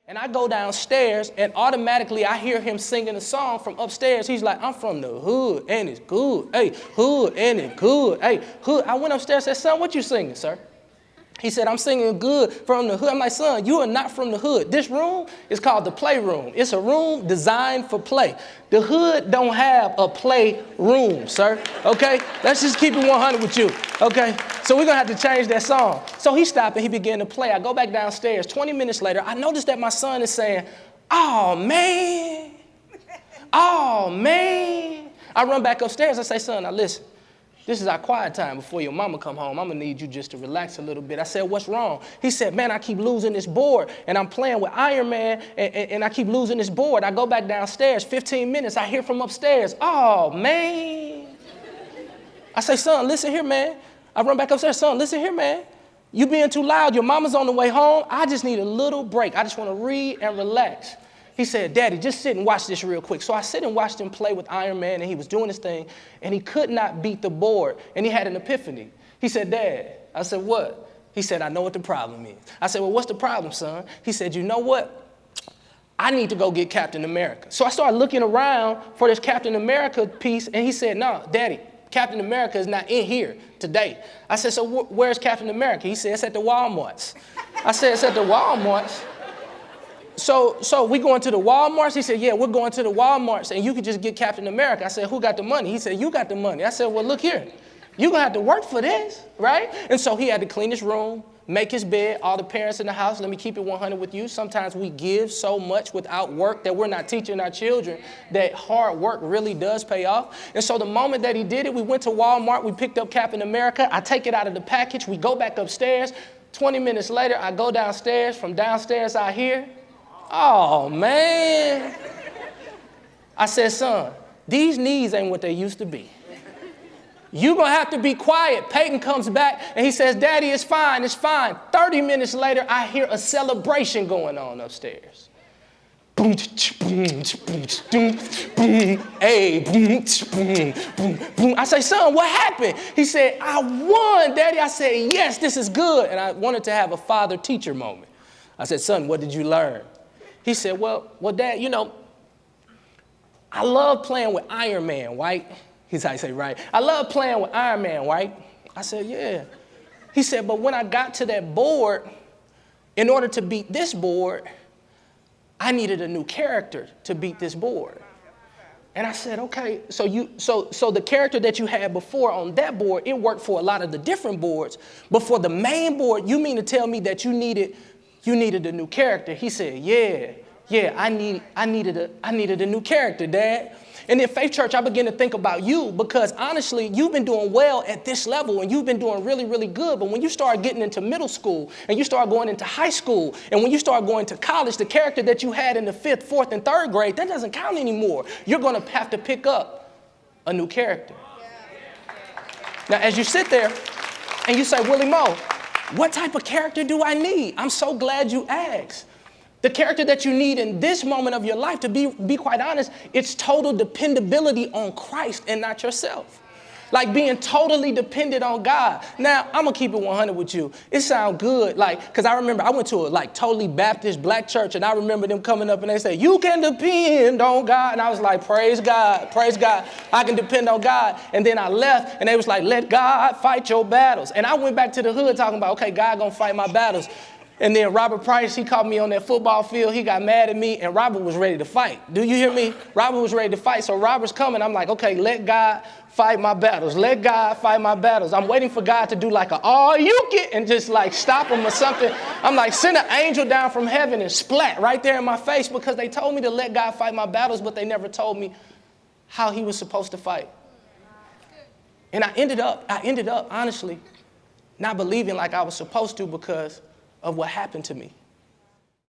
And I go downstairs, and automatically I hear him singing a song from upstairs. He's like, I'm from the hood, and it's good. Hey, hood, and it's good. Hey, hood. I went upstairs and said, son, what you singing, sir? He said, I'm singing good from the hood. I'm like, son, you are not from the hood. This room is called the playroom. It's a room designed for play. The hood don't have a playroom, sir. Okay? Let's just keep it 100 with you. Okay? So we're going to have to change that song. So he stopped and he began to play. I go back downstairs. 20 minutes later, I noticed that my son is saying, oh, man. Oh, man. I run back upstairs. I say, son, now listen. This is our quiet time before your mama come home. I'm going to need you just to relax a little bit. I said, what's wrong? He said, man, I keep losing this board, and I'm playing with Iron Man, and I keep losing this board. I go back downstairs, 15 minutes. I hear from upstairs, oh, man. I say, son, listen here, man. I run back upstairs, son, listen here, man. You being too loud. Your mama's on the way home. I just need a little break. I just want to read and relax. He said, Daddy, just sit and watch this real quick. So I sit and watched him play with Iron Man, and he was doing his thing, and he could not beat the board, and he had an epiphany. He said, Dad. I said, what? He said, I know what the problem is. I said, well, what's the problem, son? He said, you know what? I need to go get Captain America. So I started looking around for this Captain America piece, and he said, no, Daddy, Captain America is not in here today. I said, so where's Captain America? He said, it's at the Walmarts. I said, it's at the Walmarts. So we going to the Walmarts? He said, yeah, we're going to the Walmarts, and you could just get Captain America. I said, who got the money? He said, you got the money. I said, well, look here. You're going to have to work for this, right? And so he had to clean his room, make his bed. All the parents in the house, let me keep it 100 with you. Sometimes we give so much without work that we're not teaching our children that hard work really does pay off. And so the moment that he did it, we went to Walmart. We picked up Captain America. I take it out of the package. We go back upstairs. 20 minutes later, I go downstairs. From downstairs, I hear, oh, man. I said, son, these knees ain't what they used to be. You're going to have to be quiet. Peyton comes back, and he says, Daddy, it's fine, it's fine. 30 minutes later, I hear a celebration going on upstairs. Hey, I say, son, what happened? He said, I won, Daddy. I said, yes, this is good. And I wanted to have a father-teacher moment. I said, son, what did you learn? He said, well, Dad, you know, I love playing with Iron Man, right? He's how he say, right? I love playing with Iron Man, right? I said, yeah. He said, but when I got to that board, in order to beat this board, I needed a new character to beat this board. And I said, okay, so the character that you had before on that board, it worked for a lot of the different boards, but for the main board, you mean to tell me that you needed a new character? He said, yeah, I needed a new character, Dad. And in Faith Church, I began to think about you because honestly, you've been doing well at this level and you've been doing really, really good. But when you start getting into middle school and you start going into high school and when you start going to college, the character that you had in the 5th, 4th, and 3rd grade, that doesn't count anymore. You're going to have to pick up a new character. Now, as you sit there and you say, Willie Moore, what type of character do I need? I'm so glad you asked. The character that you need in this moment of your life, to be quite honest, it's total dependability on Christ and not yourself. Like being totally dependent on God. Now, I'm going to keep it 100 with you. It sounds good, because I remember I went to a totally Baptist black church, and I remember them coming up and they say, you can depend on God. And I was like, praise God, I can depend on God. And then I left, and they was like, let God fight your battles. And I went back to the hood talking about, okay, God going to fight my battles. And then Robert Price, he caught me on that football field. He got mad at me, and Robert was ready to fight. Do you hear me? Robert was ready to fight. So Robert's coming. I'm like, okay, let God fight my battles. Let God fight my battles. I'm waiting for God to do like a you get and just stop him or something. I'm like, send an angel down from heaven and splat right there in my face because they told me to let God fight my battles, but they never told me how he was supposed to fight. And I ended up, honestly, not believing like I was supposed to because of what happened to me.